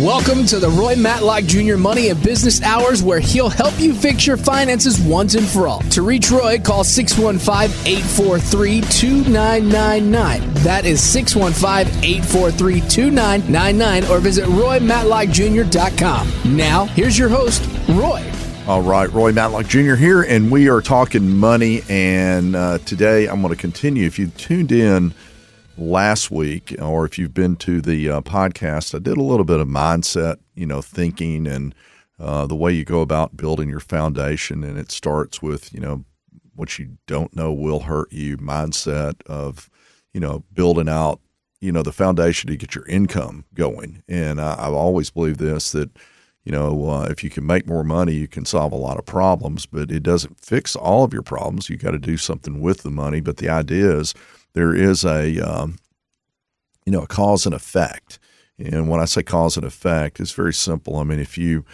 Welcome to the Roy Matlock Jr. Money and Business Hours, where he'll help you fix your finances once and for all. To reach Roy, call 615-843-2999. That is 615-843-2999, or visit RoyMatlockJr.com. Now, here's your host, Roy. All right, Roy Matlock Jr. here, and we are talking money, and today I'm going to continue. If you tuned in last week, or if you've been to the podcast, I did a little bit of mindset, thinking and the way you go about building your foundation. And it starts with, what you don't know will hurt you, mindset of, building out, the foundation to get your income going. And I've always believed this, that, if you can make more money, you can solve a lot of problems, but it doesn't fix all of your problems. You got to do something with the money. But the idea is, there is a cause and effect. And when I say cause and effect, it's very simple. I mean, if you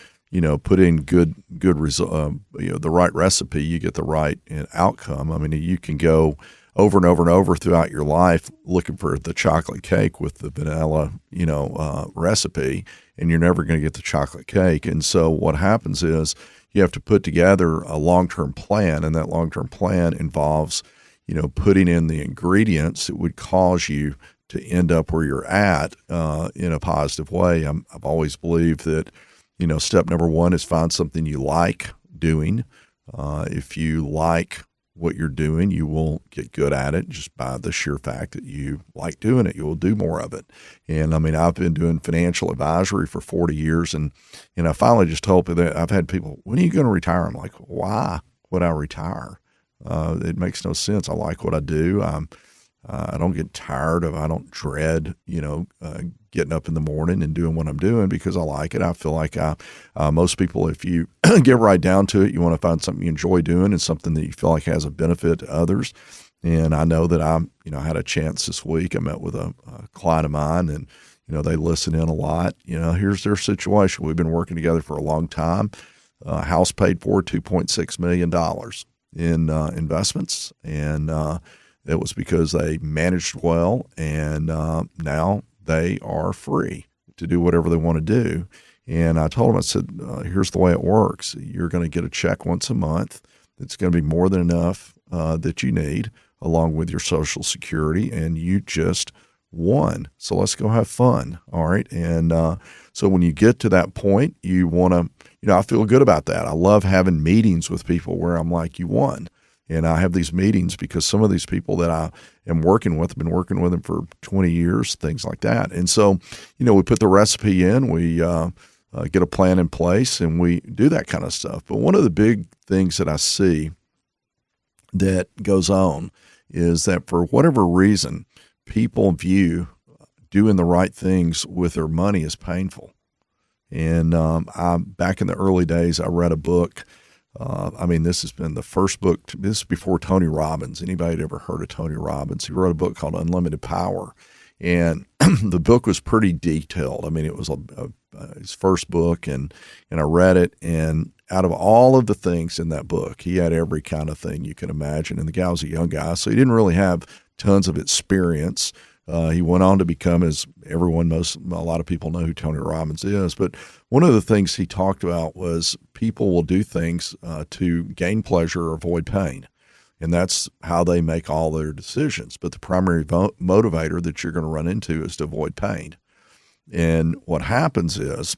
put in good result, the right recipe, you get the right outcome. I mean, you can go over and over and over throughout your life looking for the chocolate cake with the vanilla, recipe, and you're never going to get the chocolate cake. And so what happens is you have to put together a long-term plan, and that long-term plan involves putting in the ingredients that would cause you to end up where you're at in a positive way. I've always believed that, step number one is find something you like doing. If you like what you're doing, you will get good at it just by the sheer fact that you like doing it. You will do more of it. And I mean, I've been doing financial advisory for 40 years, and I finally just told people that I've had people, when are you going to retire? I'm like, why would I retire? It makes no sense. I like what I do. I don't get tired of, I don't dread, getting up in the morning and doing what I'm doing because I like it. I feel like most people, if you get right down to it, you want to find something you enjoy doing and something that you feel like has a benefit to others. And I know that I had a chance this week. I met with a client of mine, and, they listen in a lot. Here's their situation. We've been working together for a long time. House paid for $2.6 million in investments, and it was because they managed well, and now they are free to do whatever they want to do. And I told them, I said, here's the way it works. You're going to get a check once a month. It's going to be more than enough that you need, along with your Social Security, and you just won. So let's go have fun, all right? And so when you get to that point, you want to, I feel good about that. I love having meetings with people where I'm like, you won. And I have these meetings because some of these people that I am working with, I've been working with them for 20 years, things like that. And so, we put the recipe in, we get a plan in place, and we do that kind of stuff. But one of the big things that I see that goes on is that for whatever reason, people view doing the right things with their money as painful. And back in the early days, I read a book. This has been the first book. This is before Tony Robbins. Anybody ever heard of Tony Robbins? He wrote a book called Unlimited Power. And the book was pretty detailed. I mean, it was his first book, and I read it. And out of all of the things in that book, he had every kind of thing you can imagine. And the guy was a young guy, so he didn't really have tons of experience. He went on to become, as a lot of people know who Tony Robbins is. But one of the things he talked about was people will do things to gain pleasure or avoid pain. And that's how they make all their decisions. But the primary motivator that you're going to run into is to avoid pain. And what happens is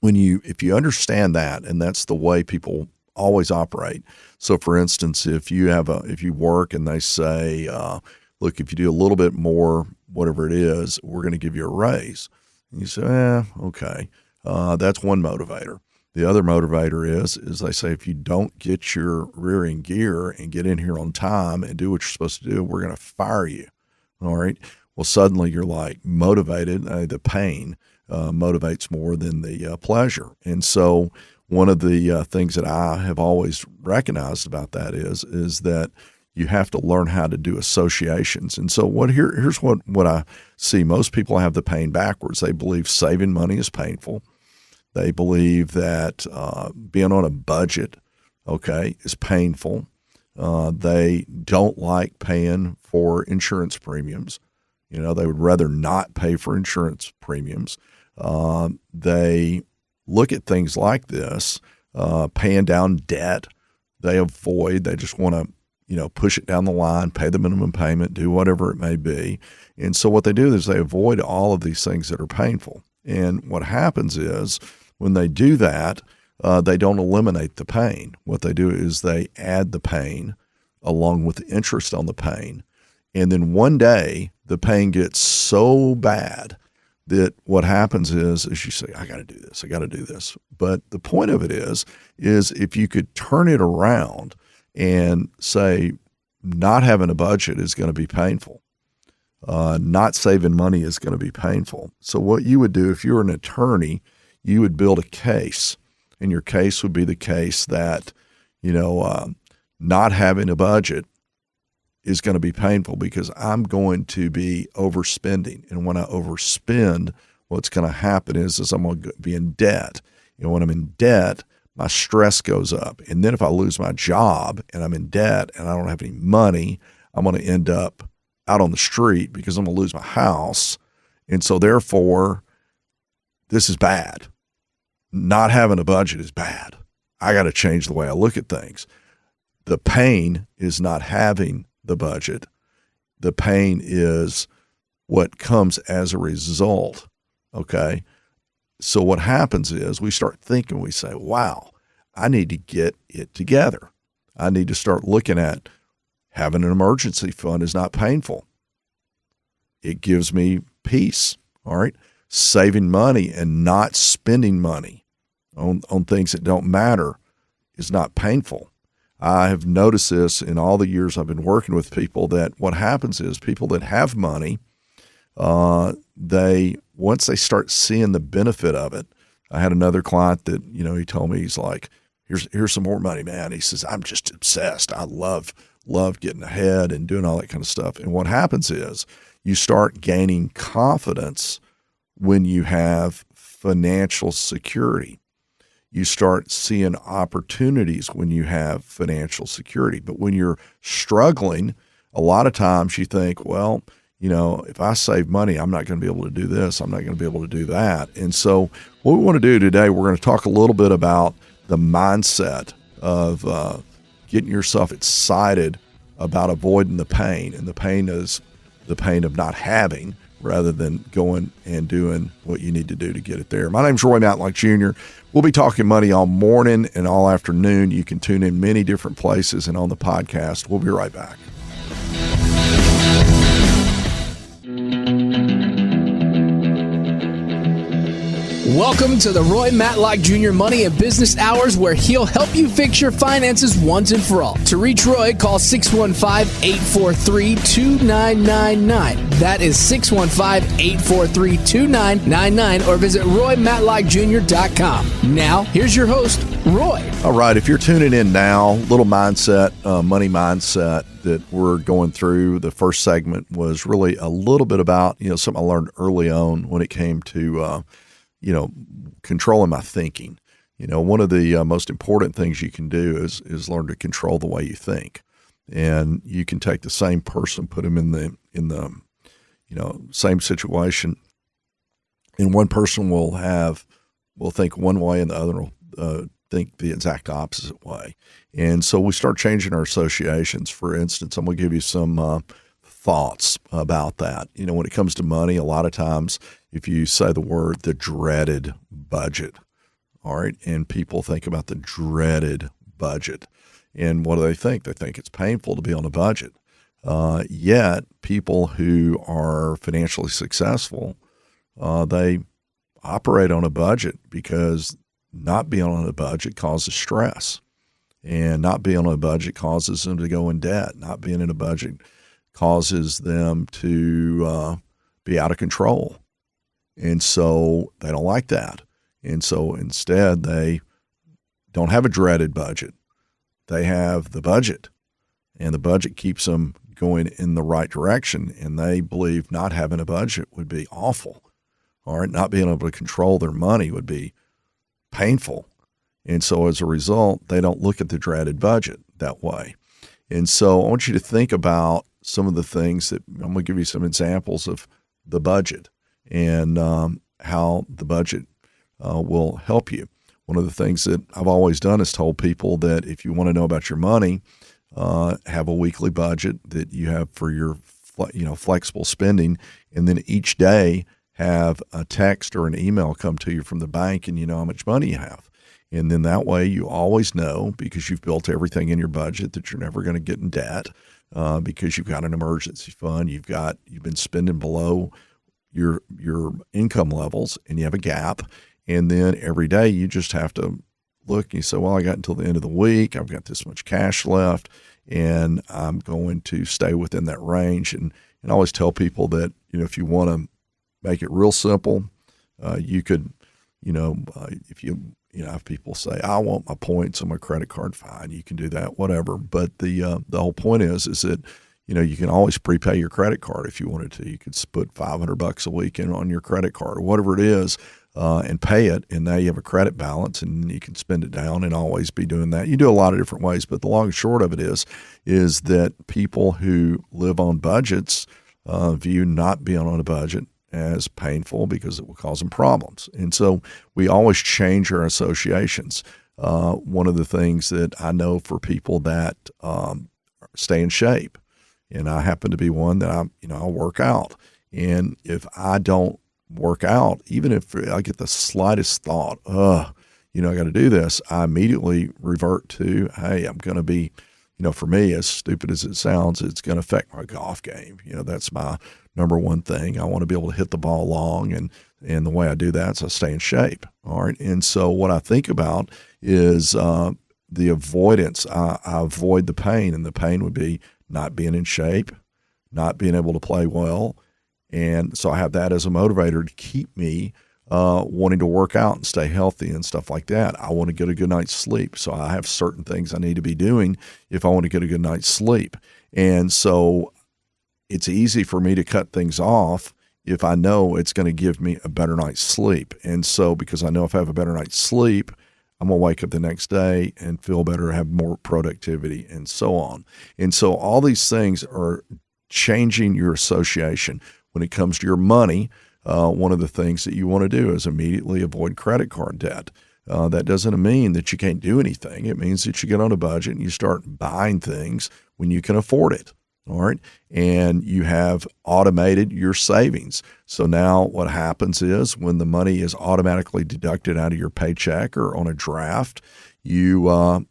if you understand that, and that's the way people always operate. So for instance, if you work and they say, look, if you do a little bit more, whatever it is, we're going to give you a raise. And you say, okay. That's one motivator. The other motivator is they say, if you don't get your rear in gear and get in here on time and do what you're supposed to do, we're going to fire you. All right. Well, suddenly you're like motivated. The pain motivates more than the pleasure. And so one of the things that I have always recognized about that is that you have to learn how to do associations. And so here's what I see. Most people have the pain backwards. They believe saving money is painful. They believe that being on a budget, is painful. They don't like paying for insurance premiums. They would rather not pay for insurance premiums. They look at things like this, paying down debt. They just want to, push it down the line, pay the minimum payment, do whatever it may be. And so what they do is they avoid all of these things that are painful. And what happens is when they do that, they don't eliminate the pain. What they do is they add the pain along with the interest on the pain. And then one day the pain gets so bad that what happens is you say, I got to do this, I got to do this. But the point of it is if you could turn it around and say not having a budget is going to be painful. Not saving money is going to be painful. So what you would do if you were an attorney, you would build a case. And your case would be the case that, not having a budget is going to be painful because I'm going to be overspending. And when I overspend, what's going to happen is I'm going to be in debt. When I'm in debt, my stress goes up. And then if I lose my job and I'm in debt and I don't have any money, I'm going to end up out on the street because I'm going to lose my house. And so therefore, this is bad. Not having a budget is bad. I got to change the way I look at things. The pain is not having the budget. The pain is what comes as a result. Okay. So what happens is we start thinking, we say, wow, I need to get it together. I need to start looking at having an emergency fund is not painful. It gives me peace. All right. Saving money and not spending money on things that don't matter is not painful. I have noticed this in all the years I've been working with people that what happens is people that have money, once they start seeing the benefit of it. I had another client that, he told me, he's like, here's some more money, man. He says, I'm just obsessed. I love getting ahead and doing all that kind of stuff. And what happens is you start gaining confidence when you have financial security. You start seeing opportunities when you have financial security. But when you're struggling, a lot of times you think, well, if I save money, I'm not going to be able to do this. I'm not going to be able to do that. And so what we want to do today, we're going to talk a little bit about the mindset of getting yourself excited about avoiding the pain. And the pain is the pain of not having rather than going and doing what you need to do to get it there. My name's Roy Matlock Jr. We'll be talking money all morning and all afternoon. You can tune in many different places and on the podcast. We'll be right back. Welcome to the Roy Matlock Jr. Money and Business Hours, where he'll help you fix your finances once and for all. To reach Roy, call 615-843-2999. That is 615-843-2999, or visit RoyMatlockJr.com. Now, here's your host, Roy. All right, if you're tuning in now, little mindset, money mindset that we're going through. The first segment was really a little bit about, something I learned early on when it came to controlling my thinking. One of the most important things you can do is learn to control the way you think. And you can take the same person, put them in the same situation, and one person will think one way and the other will think the exact opposite way. And so we start changing our associations. For instance, I'm going to give you some thoughts about that. When it comes to money, a lot of times if you say the dreaded budget, all right, and people think about the dreaded budget, and what do they think? They think it's painful to be on a budget. Yet people who are financially successful, they operate on a budget because not being on a budget causes stress, and not being on a budget causes them to go in debt. Not being in a budget causes them to be out of control. And so they don't like that. And so instead, they don't have a dreaded budget. They have the budget, and the budget keeps them going in the right direction. And they believe not having a budget would be awful. All right. Not being able to control their money would be painful. And so as a result, they don't look at the dreaded budget that way. And so I want you to think about some of the things that I'm going to give you some examples of the budget. And how the budget will help you. One of the things that I've always done is told people that if you want to know about your money, have a weekly budget that you have for your flexible spending, and then each day have a text or an email come to you from the bank and you know how much money you have. And then that way you always know, because you've built everything in your budget, that you're never going to get in debt because you've got an emergency fund. You've been spending below your income levels and you have a gap. And then every day you just have to look and you say, well, I got until the end of the week. I've got this much cash left and I'm going to stay within that range. And I always tell people that, if you want to make it real simple, you could, if people say, I want my points on my credit card, fine, you can do that, whatever. But the whole point is that, you can always prepay your credit card if you wanted to. You could put $500 a week in on your credit card or whatever it is and pay it. And now you have a credit balance and you can spend it down and always be doing that. You do a lot of different ways, but the long and short of it is that people who live on budgets view not being on a budget as painful because it will cause them problems. And so we always change our associations. One of the things that I know for people that stay in shape, and I happen to be one that I'll work out. And if I don't work out, even if I get the slightest thought, I got to do this, I immediately revert to, hey, I'm going to be, for me, as stupid as it sounds, it's going to affect my golf game. That's my number one thing. I want to be able to hit the ball long, and the way I do that is I stay in shape. All right. And so what I think about is the avoidance. I avoid the pain, and the pain would be not being in shape, not being able to play well. And so I have that as a motivator to keep me wanting to work out and stay healthy and stuff like that. I want to get a good night's sleep. So I have certain things I need to be doing if I want to get a good night's sleep. And so it's easy for me to cut things off if I know it's going to give me a better night's sleep. And so because I know if I have a better night's sleep, I'm going to wake up the next day and feel better, have more productivity, and so on. And so all these things are changing your association. When it comes to your money, one of the things that you want to do is immediately avoid credit card debt. That doesn't mean that you can't do anything. It means that you get on a budget and you start buying things when you can afford it. All right. And you have automated your savings. So now what happens is when the money is automatically deducted out of your paycheck or on a draft, you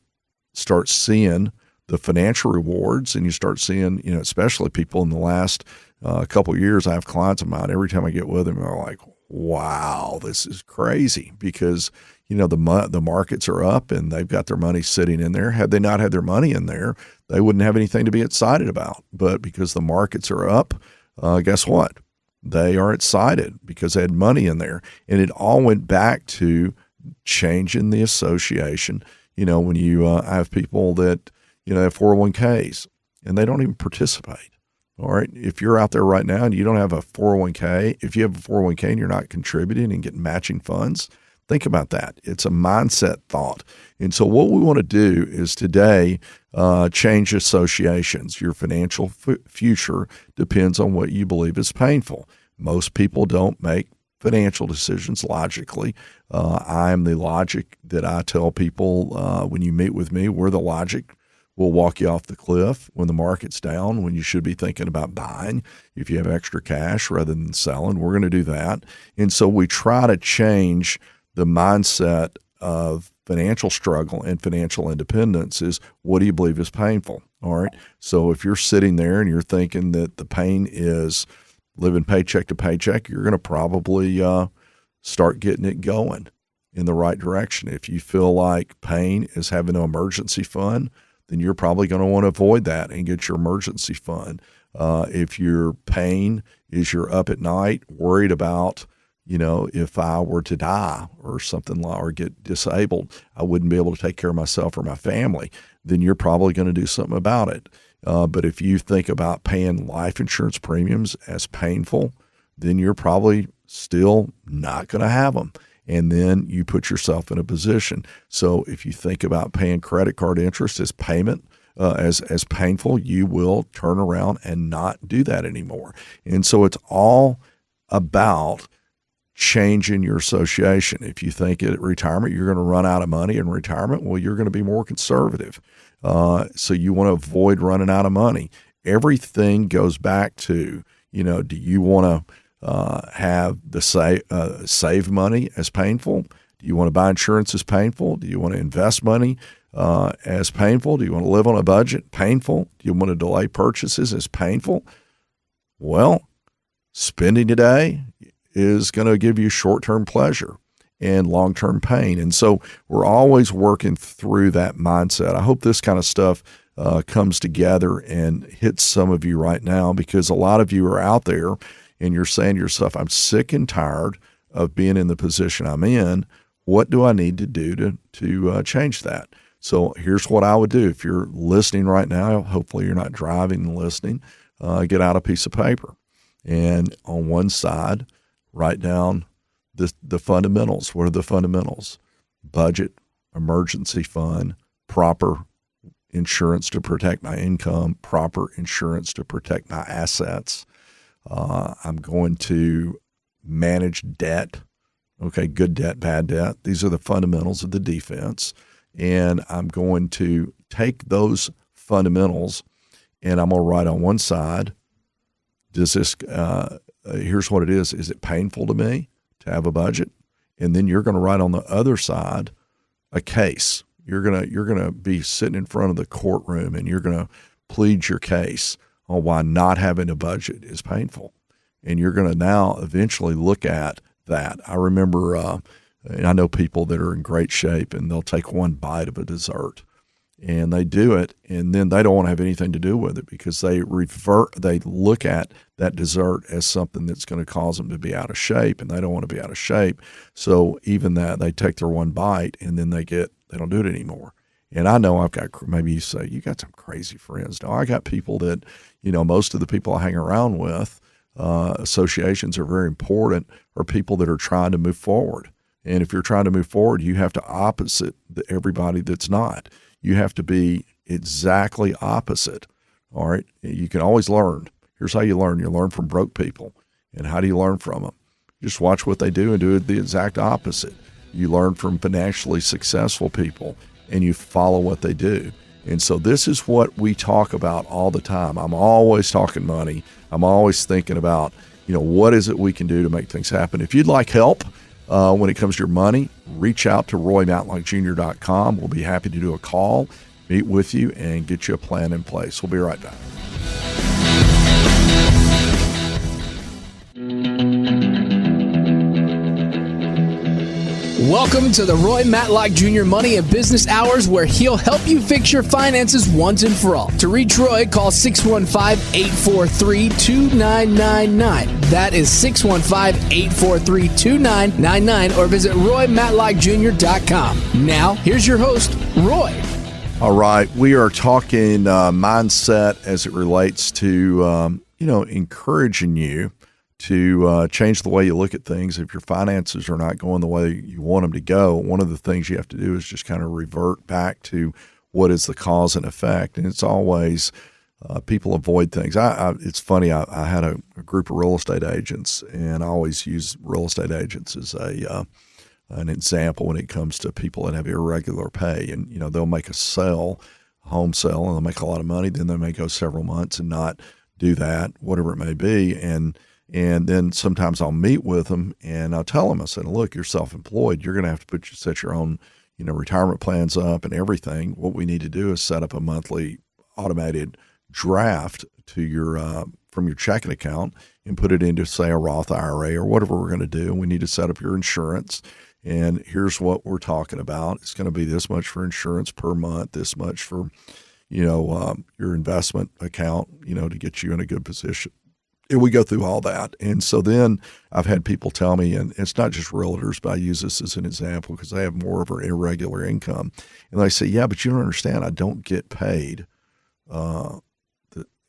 start seeing the financial rewards, and you start seeing, especially people in the last couple of years. I have clients of mine, every time I get with them, they're like, wow, this is crazy, because the markets are up and they've got their money sitting in there. Had they not had their money in there, they wouldn't have anything to be excited about. But because the markets are up, guess what? They are excited because they had money in there. And it all went back to changing the association. When you have people that, have 401ks and they don't even participate. All right. If you're out there right now and you don't have a 401k, if you have a 401k and you're not contributing and getting matching funds, think about that. It's a mindset thought. And so what we want to do is today change associations. Your financial future depends on what you believe is painful. Most people don't make financial decisions logically. I'm the logic that I tell people when you meet with me. We're the logic. We'll walk you off the cliff when the market's down, when you should be thinking about buying. If you have extra cash rather than selling, we're going to do that. And so we try to change the mindset of financial struggle and financial independence is, what do you believe is painful? All right. So if you're sitting there and you're thinking that the pain is living paycheck to paycheck, you're going to probably start getting it going in the right direction. If you feel like pain is having an emergency fund, then you're probably going to want to avoid that and get your emergency fund. If your pain is you're up at night worried about, if I were to die or something, or get disabled, I wouldn't be able to take care of myself or my family, then you're probably going to do something about it. But if you think about paying life insurance premiums as painful, then you're probably still not going to have them. And then you put yourself in a position. So if you think about paying credit card interest as payment, as painful, you will turn around and not do that anymore. And so it's all about changing your association. If you think at retirement you're going to run out of money in retirement, well, you're going to be more conservative. So you want to avoid running out of money. Everything goes back to, do you want to have the save money as painful? Do you want to buy insurance as painful? Do you want to invest money as painful? Do you want to live on a budget? Painful. Do you want to delay purchases as painful? Well, spending today is going to give you short-term pleasure and long-term pain. And so we're always working through that mindset. I hope this kind of stuff comes together and hits some of you right now, because a lot of you are out there and you're saying to yourself, I'm sick and tired of being in the position I'm in. What do I need to do to change that? So here's what I would do. If you're listening right now, hopefully you're not driving and listening, get out a piece of paper. And on one side, write down the fundamentals. What are the fundamentals? Budget, emergency fund, proper insurance to protect my income, proper insurance to protect my assets. I'm going to manage debt. Okay, good debt, bad debt. These are the fundamentals of the defense. And I'm going to take those fundamentals and I'm going to write on one side, does this, here's what it is. Is it painful to me to have a budget? And then you're going to write on the other side a case. You're going to be sitting in front of the courtroom and you're going to plead your case on why not having a budget is painful. And you're going to now eventually look at that. I remember, and I know people that are in great shape and they'll take one bite of a dessert and they do it, and then they don't want to have anything to do with it because they look at that dessert as something that's going to cause them to be out of shape, and they don't want to be out of shape. So even that, they take their one bite and then they don't do it anymore. And I know I've got, maybe you say, you got some crazy friends. No, I got people that, most of the people I hang around with, associations are very important, are people that are trying to move forward. And if you're trying to move forward, you have to opposite everybody that's not. You have to be exactly opposite. All right. You can always learn. Here's how you learn. You learn from broke people. And how do you learn from them? Just watch what they do and do the exact opposite. You learn from financially successful people and you follow what they do. And so this is what we talk about all the time. I'm always talking money. I'm always thinking about, what is it we can do to make things happen? If you'd like help when it comes to your money, reach out to RoyMatlockJr.com. We'll be happy to do a call, meet with you, and get you a plan in place. We'll be right back. Welcome to the Roy Matlock Jr. Money and Business Hours, where he'll help you fix your finances once and for all. To reach Roy, call 615-843-2999. That is 615-843-2999, or visit RoyMatlockJr.com. Now, here's your host, Roy. All right. We are talking mindset as it relates to, encouraging you to change the way you look at things. If your finances are not going the way you want them to go, one of the things you have to do is just kind of revert back to what is the cause and effect. And it's always people avoid things. It's funny. I had a group of real estate agents, and I always use real estate agents as an example when it comes to people that have irregular pay. And, they'll make a home sale, and they'll make a lot of money. Then they may go several months and not do that, whatever it may be. And then sometimes I'll meet with them and I'll tell them, I said, look, you're self-employed. You're going to have to set your own, retirement plans up and everything. What we need to do is set up a monthly automated draft to your from your checking account and put it into, say, a Roth IRA or whatever we're going to do. And we need to set up your insurance. And here's what we're talking about. It's going to be this much for insurance per month, this much for, your investment account, to get you in a good position. And we go through all that. And so then I've had people tell me, and it's not just realtors, but I use this as an example because they have more of an irregular income. And they say, yeah, but you don't understand. I don't get paid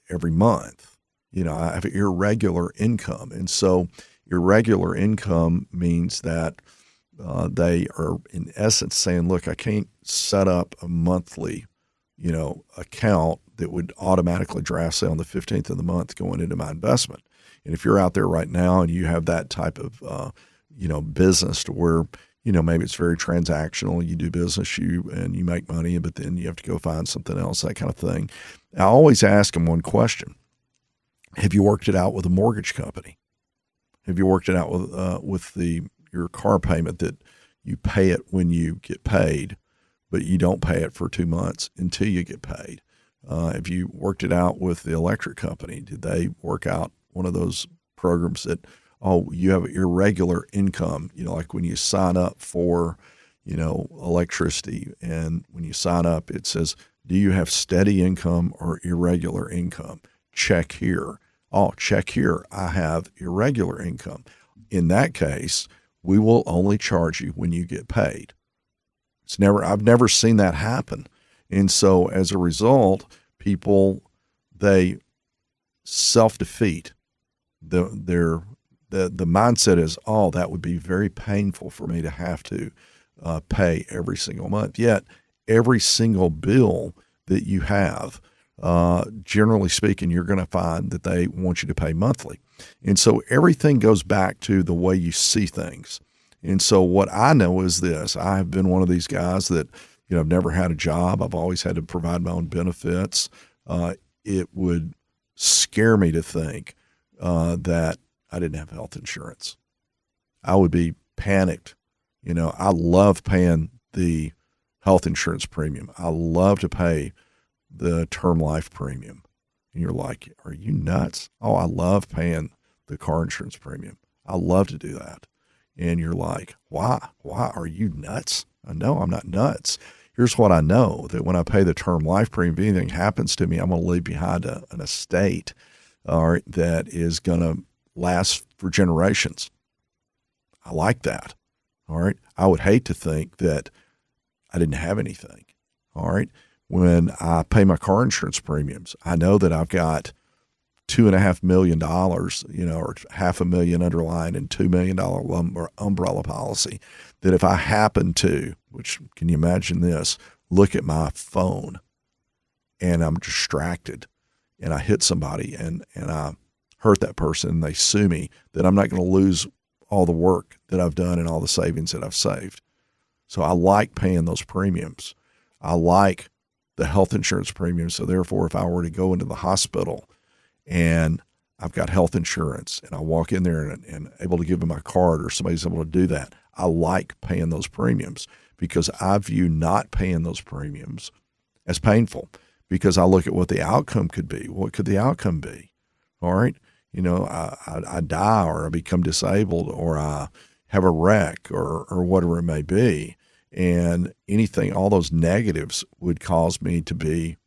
every month. I have irregular income. And so irregular income means that they are in essence saying, look, I can't set up a monthly, account that would automatically draft, say, on the 15th of the month going into my investment. And if you're out there right now and you have that type of, business to where, maybe it's very transactional. You do business, and you make money, but then you have to go find something else, that kind of thing. I always ask them one question. Have you worked it out with a mortgage company? Have you worked it out with your car payment that you pay it when you get paid, but you don't pay it for 2 months until you get paid? Have you worked it out with the electric company? Did they work out one of those programs that, you have irregular income, like when you sign up for, electricity, and when you sign up, it says, do you have steady income or irregular income? Check here. Oh, check here. I have irregular income. In that case, we will only charge you when you get paid. I've never seen that happen. And so as a result, people, they self-defeat. The mindset is, that would be very painful for me to have to pay every single month. Yet every single bill that you have, generally speaking, you're going to find that they want you to pay monthly. And so everything goes back to the way you see things. And so what I know is this: I have been one of these guys that, I've never had a job. I've always had to provide my own benefits. It would scare me to think that I didn't have health insurance. I would be panicked. I love paying the health insurance premium. I love to pay the term life premium. And you're like, are you nuts? Oh, I love paying the car insurance premium. I love to do that. And you're like, why? Why are you nuts? No, I'm not nuts. Here's what I know, that when I pay the term life premium, if anything happens to me, I'm going to leave behind an estate that is going to last for generations. I like that. All right. I would hate to think that I didn't have anything. All right. When I pay my car insurance premiums, I know that I've got $2.5 million, or $500,000 underlying and $2 million umbrella policy, that if I happen to, which, can you imagine this, look at my phone and I'm distracted and I hit somebody and I hurt that person and they sue me, that I'm not going to lose all the work that I've done and all the savings that I've saved. So I like paying those premiums. I like the health insurance premiums. So therefore, if I were to go into the hospital and I've got health insurance and I walk in there and able to give them my card, or somebody's able to do that, I like paying those premiums, because I view not paying those premiums as painful, because I look at what the outcome could be. What could the outcome be? All right. I die, or I become disabled, or I have a wreck, or whatever it may be. And all those negatives would cause me to be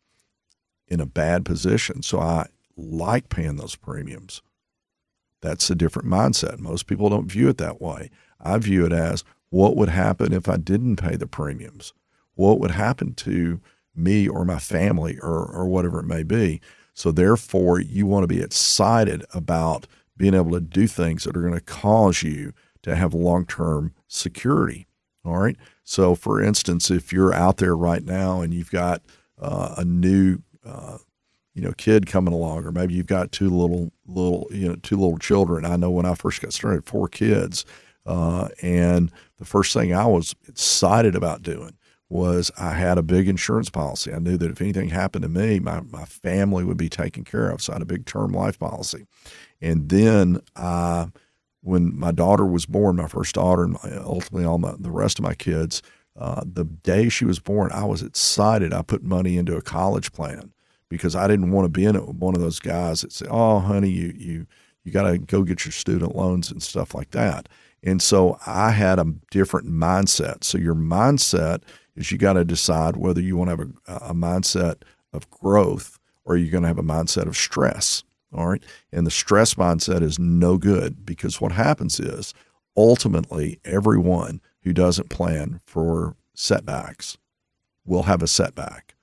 in a bad position. So I like paying those premiums. That's a different mindset. Most people don't view it that way. I view it as, what would happen if I didn't pay the premiums? What would happen to me or my family, or whatever it may be? So therefore, you want to be excited about being able to do things that are going to cause you to have long-term security. All right. So for instance, if you're out there right now and you've got a new, kid coming along, or maybe you've got two little children. I know when I first got started, 4 kids. And the first thing I was excited about doing was I had a big insurance policy. I knew that if anything happened to me, my family would be taken care of. So I had a big term life policy. And then when my daughter was born, my first daughter, and ultimately the rest of my kids, the day she was born, I was excited. I put money into a college plan, because I didn't want to be one of those guys that say, oh, honey, you got to go get your student loans and stuff like that. And so I had a different mindset. So your mindset is, you got to decide whether you want to have a mindset of growth, or you're going to have a mindset of stress. All right. And the stress mindset is no good, because what happens is, ultimately, everyone who doesn't plan for setbacks will have a setback.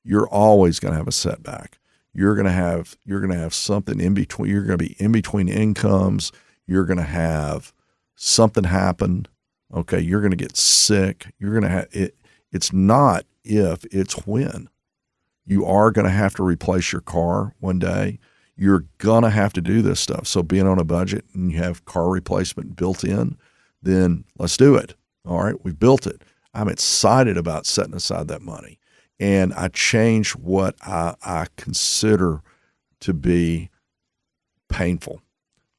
You're always going to have a setback. You're going to have something in between. You're going to be in between incomes. You're going to have something happen. Okay. You're going to get sick. You're going to have it. It's not if, it's when. You are going to have to replace your car one day. You're going to have to do this stuff. So being on a budget and you have car replacement built in, then let's do it. All right, we built it. I'm excited about setting aside that money. And I change what I consider to be painful.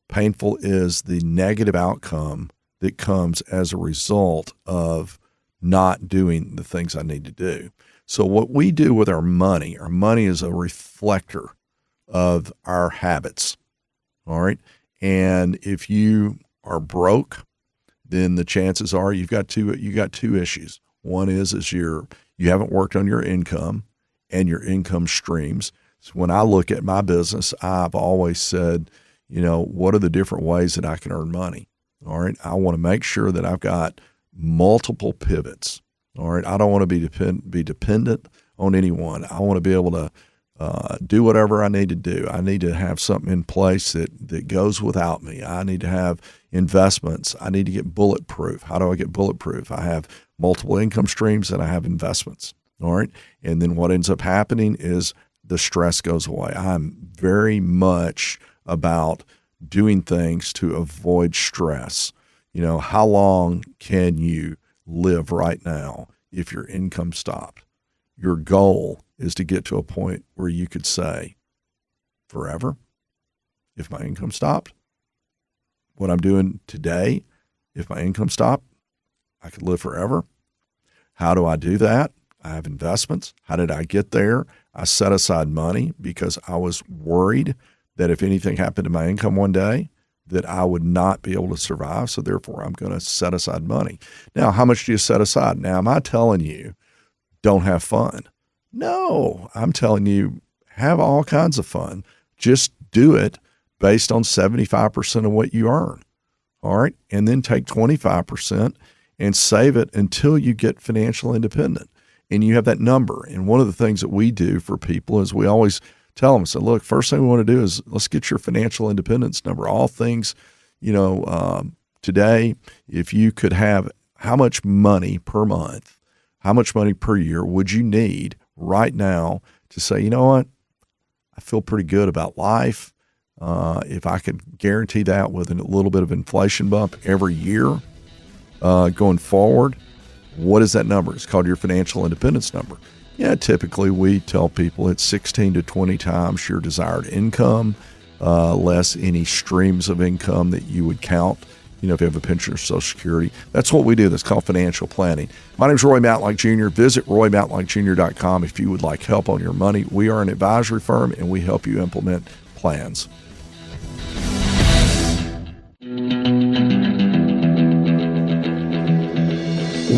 Painful is the negative outcome that comes as a result of not doing the things I need to do. So what we do with our money is a reflector of our habits. All right. And if you are broke, then the chances are you got two issues. One is you haven't worked on your income and your income streams. So when I look at my business, I've always said, what are the different ways that I can earn money? All right. I want to make sure that I've got multiple pivots. All right. I don't want to be dependent on anyone. I want to be able to do whatever I need to do. I need to have something in place that goes without me. I need to have investments. I need to get bulletproof. How do I get bulletproof? I have multiple income streams and I have investments. All right. And then what ends up happening is the stress goes away. I'm very much about doing things to avoid stress. How long can you live right now if your income stopped? Your goal is to get to a point where you could say, forever, if my income stopped, what I'm doing today, if my income stopped, I could live forever. How do I do that? I have investments. How did I get there? I set aside money because I was worried that if anything happened to my income one day, that I would not be able to survive. So therefore, I'm going to set aside money. Now, how much do you set aside? Now, am I telling you don't have fun? No, I'm telling you have all kinds of fun. Just do it based on 75% of what you earn. All right. And then take 25% and save it until you get financial independent. And you have that number. And one of the things that we do for people is we always tell them, look, first thing we want to do is let's get your financial independence number. All things, today, if you could have how much money per month, how much money per year would you need right now to say, you know what, I feel pretty good about life. If I could guarantee that with a little bit of inflation bump every year going forward, what is that number? It's called your financial independence number. Yeah, typically we tell people it's 16 to 20 times your desired income, less any streams of income that you would count, if you have a pension or Social Security. That's what we do. That's called financial planning. My name is Roy Matlock Jr. Visit roymatlockjr.com if you would like help on your money. We are an advisory firm, and we help you implement plans.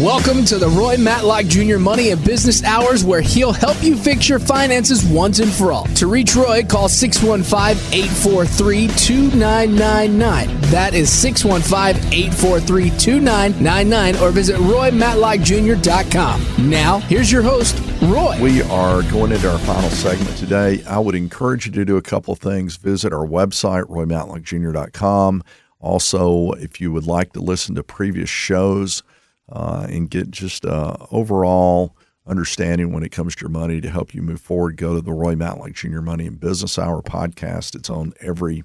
Welcome to the Roy Matlock Jr. Money and Business Hours, where he'll help you fix your finances once and for all. To reach Roy, call 615-843-2999. That is 615-843-2999, or visit roymatlockjr.com. Now, here's your host, Roy. We are going into our final segment today. I would encourage you to do a couple of things. Visit our website, roymatlockjr.com. Also, if you would like to listen to previous shows, and get just overall understanding when it comes to your money to help you move forward, go to the Roy Matlock Jr. Money and Business Hour podcast. It's on every,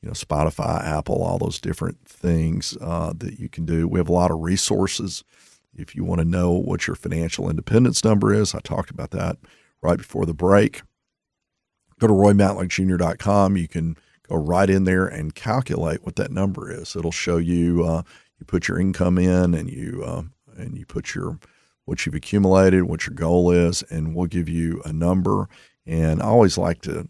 Spotify, Apple, all those different things that you can do. We have a lot of resources. If you want to know what your financial independence number is, I talked about that right before the break. Go to roymatlockjr.com. You can go right in there and calculate what that number is. It'll show you. You put your income in, and you put what you've accumulated, what your goal is, and we'll give you a number. And I always like to,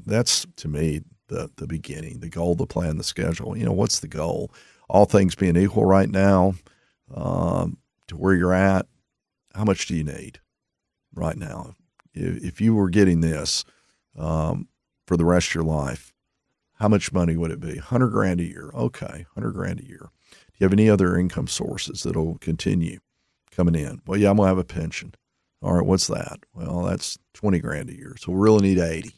that's to me the beginning, the goal, the plan, the schedule. What's the goal? All things being equal right now, to where you're at, how much do you need right now? If you were getting this for the rest of your life, how much money would it be? $100,000 a year. Okay, $100,000 a year. Do you have any other income sources that'll continue coming in? Well, yeah, I'm going to have a pension. All right, what's that? Well, that's $20,000 a year. So we really need 80.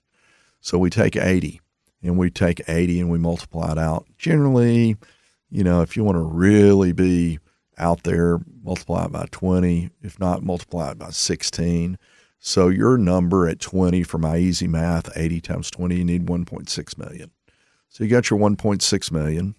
So we take 80 and we multiply it out. Generally, if you want to really be out there, multiply it by 20. If not, multiply it by 16. So your number at 20, for my easy math, 80 times 20, you need $1.6 million. So you got your $1.6 million.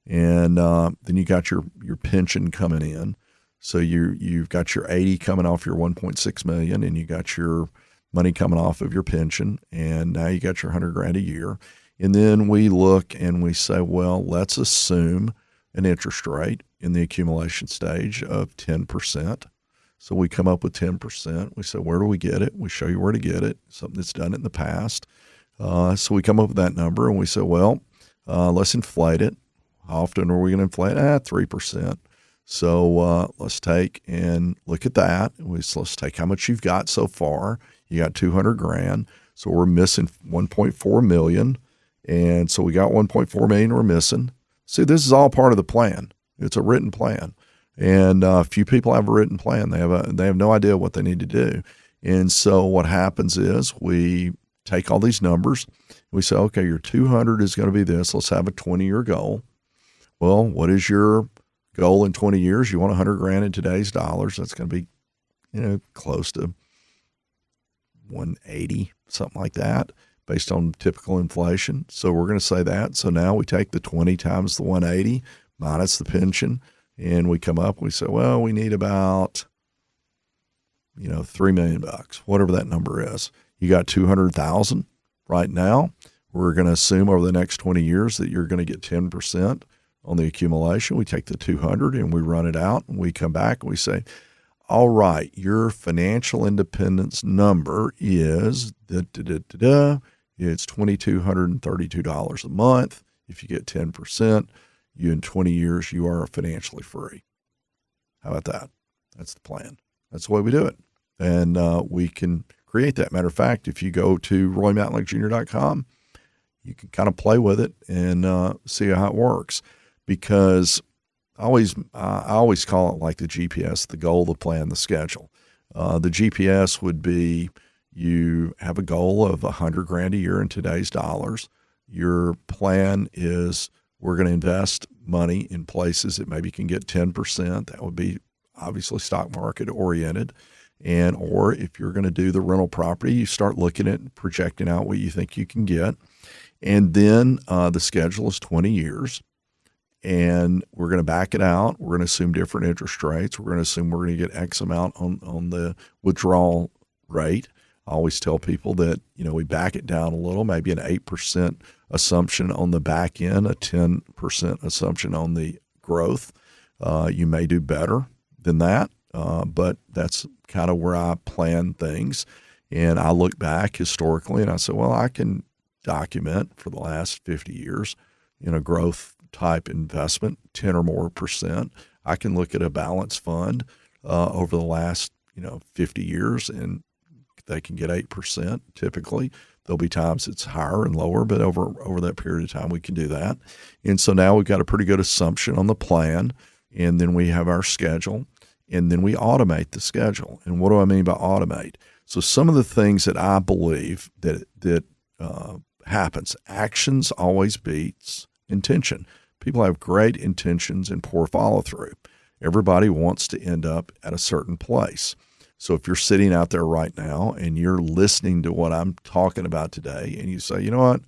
And then you got your pension coming in. So you've got your 80 coming off your 1.6 million, and you got your money coming off of your pension, and now you got your $100,000 a year. And then we look and we say, well, let's assume an interest rate in the accumulation stage of 10%. So we come up with 10%. We say, where do we get it? We show you where to get it, something that's done it in the past. So we come up with that number, and we say, well, let's inflate it. How often are we going to inflate? 3%. So let's take and look at that. Let's take how much you've got so far. You got $200,000. So we're missing 1.4 million. And so we got 1.4 million we're missing. See, this is all part of the plan. It's a written plan. And few people have a written plan. They have no idea what they need to do. And so what happens is we take all these numbers. We say, okay, your 200 is going to be this. Let's have a 20-year goal. Well, what is your goal in 20 years? You want $100,000 in today's dollars. That's going to be, close to 180, something like that, based on typical inflation. So we're going to say that. So now we take the 20 times the 180 minus the pension, and we come up, we say, well, we need about, $3 million, whatever that number is. You got 200,000 right now. We're going to assume over the next 20 years that you're going to get 10% on the accumulation. We take the 200 and we run it out, and we come back and we say, all right, your financial independence number is it's $2,232 a month. If you get 10%, in 20 years, you are financially free. How about that? That's the plan. That's the way we do it. And we can create that. Matter of fact, if you go to roymatlockjr.com, you can kind of play with it and see how it works. Because I always call it like the GPS, the goal, the plan, the schedule. The GPS would be you have a goal of $100,000 a year in today's dollars. Your plan is we're going to invest money in places that maybe can get 10%. That would be obviously stock market oriented. Or if you're going to do the rental property, you start looking at projecting out what you think you can get. And then the schedule is 20 years. And we're going to back it out. We're going to assume different interest rates. We're going to assume we're going to get X amount on the withdrawal rate. I always tell people that, we back it down a little, maybe an 8% assumption on the back end, a 10% assumption on the growth. You may do better than that, but that's kind of where I plan things. And I look back historically and I say, well, I can document for the last 50 years, growth type investment, 10 or more %. I can look at a balanced fund over the last, 50 years, and they can get 8% typically. There'll be times it's higher and lower, but over that period of time, we can do that. And so now we've got a pretty good assumption on the plan, and then we have our schedule, and then we automate the schedule. And what do I mean by automate? So some of the things that I believe that happens, actions always beats intention. People have great intentions and poor follow-through. Everybody wants to end up at a certain place. So if you're sitting out there right now and you're listening to what I'm talking about today and you say, you know what,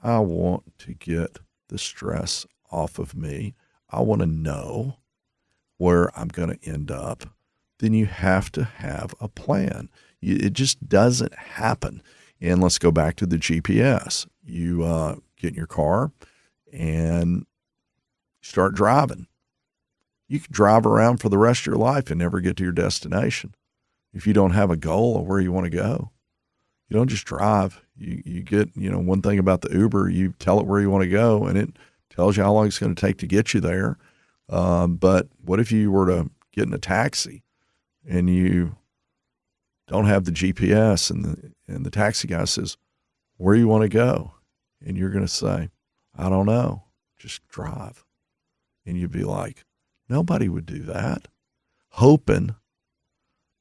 I want to get the stress off of me. I want to know where I'm going to end up. Then you have to have a plan. It just doesn't happen. And let's go back to the GPS. You get in your car and start driving. You can drive around for the rest of your life and never get to your destination if you don't have a goal of where you want to go. You don't just drive. You get, one thing about the Uber, you tell it where you want to go and it tells you how long it's going to take to get you there. But what if you were to get in a taxi and you don't have the GPS and the taxi guy says, where you want to go? And you're going to say, I don't know, just drive. And you'd be like, nobody would do that, hoping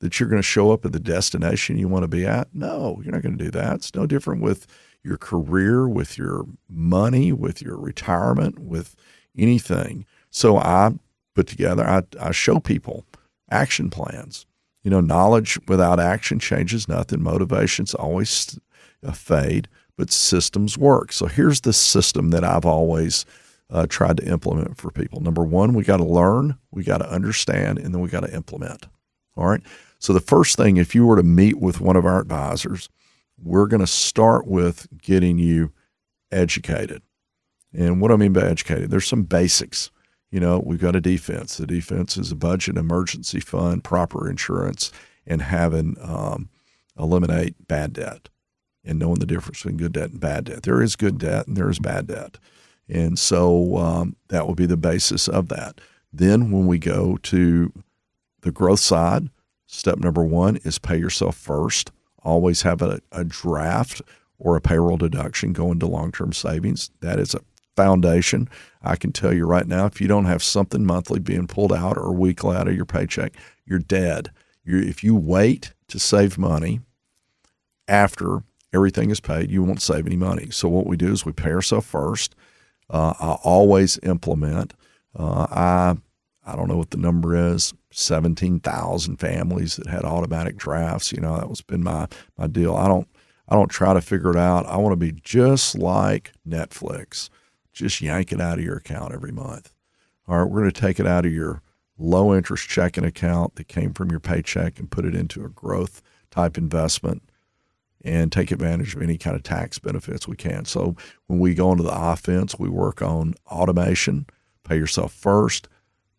that you're going to show up at the destination you want to be at. No, you're not going to do that. It's no different with your career, with your money, with your retirement, with anything. So I put together, I show people action plans. Knowledge without action changes nothing. Motivation's always a fade, but systems work. So here's the system that I've always tried to implement for people. Number one, we got to learn, we got to understand, and then we got to implement. All right. So the first thing, if you were to meet with one of our advisors, we're going to start with getting you educated. And what do I mean by educated? There's some basics. We've got a defense. The defense is a budget, emergency fund, proper insurance, and having eliminate bad debt and knowing the difference between good debt and bad debt. There is good debt and there is bad debt. And so that will be the basis of that. Then when we go to the growth side, step number one is pay yourself first. Always have a draft or a payroll deduction going to long-term savings. That is a foundation. I can tell you right now, if you don't have something monthly being pulled out or weekly out of your paycheck, you're dead. If you wait to save money after everything is paid, you won't save any money. So what we do is we pay ourselves first. I always implement. I don't know what the number is, 17,000 families that had automatic drafts. That was been my deal. I don't try to figure it out. I want to be just like Netflix. Just yank it out of your account every month. All right, we're going to take it out of your low interest checking account that came from your paycheck and put it into a growth type investment and take advantage of any kind of tax benefits we can. So when we go into the offense, we work on automation, pay yourself first,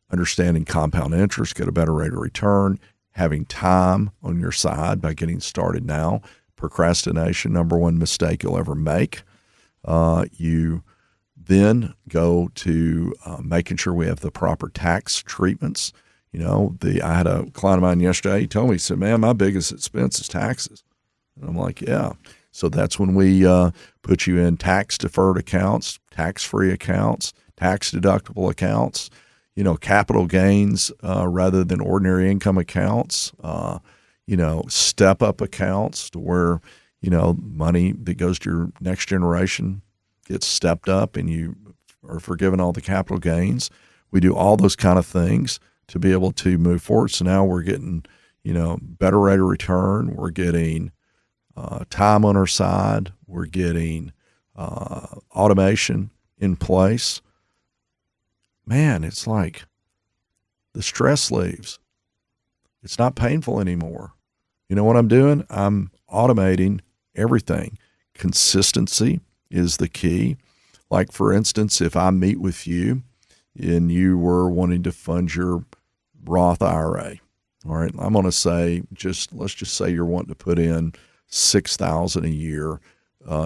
understanding compound interest, get a better rate of return, having time on your side by getting started now. Procrastination, number one mistake you'll ever make. You then go to making sure we have the proper tax treatments. I had a client of mine yesterday. He told me, he said, man, my biggest expense is taxes. And I'm like, yeah. So that's when we put you in tax-deferred accounts, tax-free accounts, tax-deductible accounts, capital gains rather than ordinary income accounts, step-up accounts to where, money that goes to your next generation gets stepped up and you are forgiven all the capital gains. We do all those kind of things to be able to move forward. So now we're getting, better rate of return. We're getting time on our side. We're getting automation in place. Man, it's like the stress leaves. It's not painful anymore. You know what I'm doing? I'm automating everything. Consistency is the key. Like, for instance, if I meet with you and you were wanting to fund your Roth IRA, all right, I'm going to say, let's just say you're wanting to put in $6,000 a year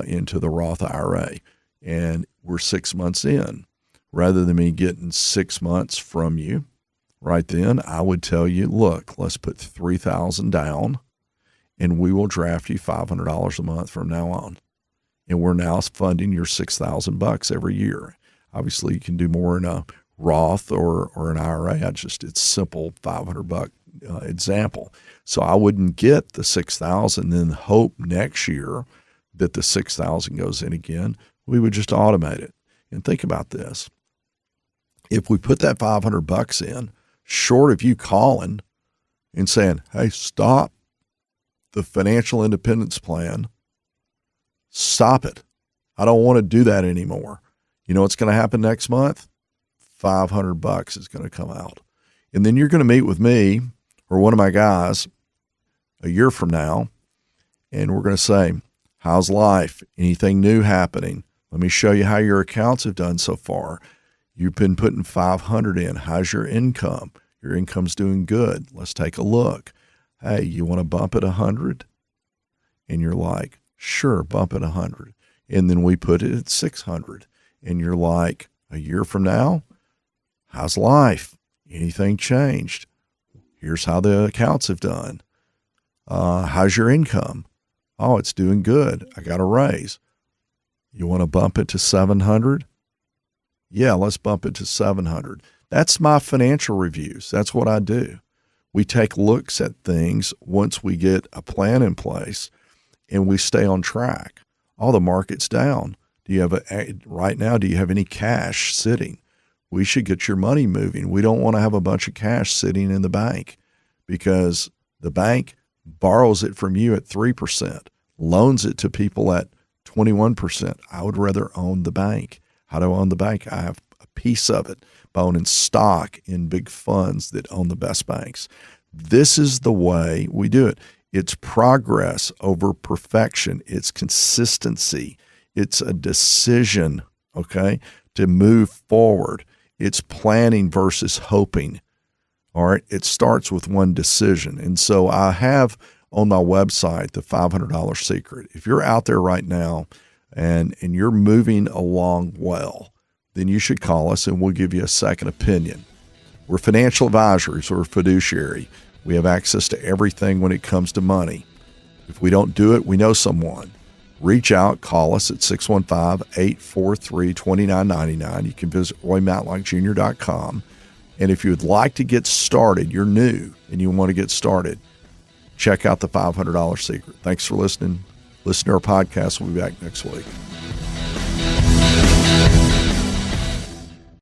into the Roth IRA, and we're 6 months in. Rather than me getting 6 months from you, right then, I would tell you, look, let's put $3,000 down, and we will draft you $500 a month from now on. And we're now funding your $6,000 every year. Obviously, you can do more in a Roth or an IRA. It's simple $500 example. So I wouldn't get the $6,000 and then hope next year that the $6,000 goes in again. We would just automate it. And think about this. If we put that $500 in, short of you calling and saying, hey, stop the financial independence plan, stop it. I don't want to do that anymore. You know what's going to happen next month? $500 is going to come out. And then you're going to meet with me or one of my guys a year from now, and we're going to say, how's life? Anything new happening? Let me show you how your accounts have done so far. You've been putting $500 in. How's your income? Your income's doing good. Let's take a look. Hey, you want to bump it 100? And you're like, sure, bump it 100. And then we put it at 600. And you're like, a year from now, how's life? Anything changed? Here's how the accounts have done. How's your income? Oh, it's doing good. I got a raise. You want to bump it to 700? Yeah, let's bump it to 700. That's my financial reviews. That's what I do. We take looks at things once we get a plan in place and we stay on track. Oh, the market's down. Right now, do you have any cash sitting? We should get your money moving. We don't want to have a bunch of cash sitting in the bank because the bank borrows it from you at 3%, loans it to people at 21%. I would rather own the bank. How do I own the bank? I have piece of it by owning stock in big funds that own the best banks. This is the way we do it. It's progress over perfection. It's consistency. It's a decision, okay, to move forward. It's planning versus hoping. All right. It starts with one decision. And so I have on my website the $500 secret. If you're out there right now and you're moving along well, then you should call us and we'll give you a second opinion. We're financial advisors or fiduciary. We have access to everything when it comes to money. If we don't do it, we know someone. Reach out, call us at 615-843-2999. You can visit RoyMatlockJr.com. And if you would like to get started, you're new and you want to get started, check out the $500 secret. Thanks for listening. Listen to our podcast. We'll be back next week.